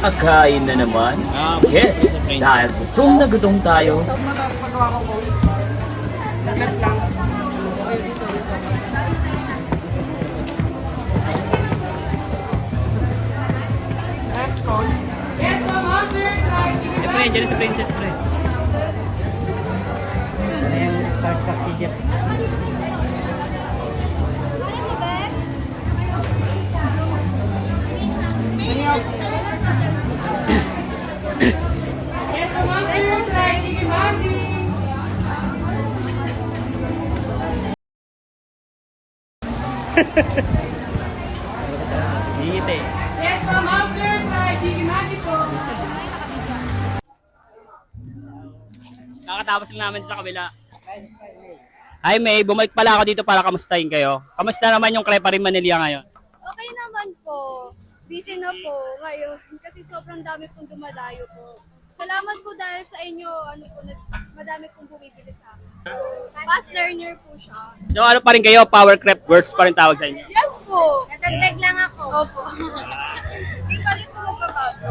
Akain na naman? Yes, dahil gutom na gutom tayo. Pre, dyan ito princess pre. Hingit eh. Yes, ma'am. After fry, Jiggy Maggi po. Kakatapos lang namin sa kabila. Hi May, bumalik pala ako dito para kamustahin kayo. Kamusta naman yung Crepa rin Manila ngayon? Okay naman po. Busy na po ngayon kasi sobrang dami pong dumadayo po. Salamat po dahil sa inyo, madami pong bumibili sa akin. Fast learner po siya. So ano pa rin kayo, Power Crep Works pa rin tawag sa inyo? Yes po. Nadagdag lang ako. Opo. Hindi pa rin po magbabago.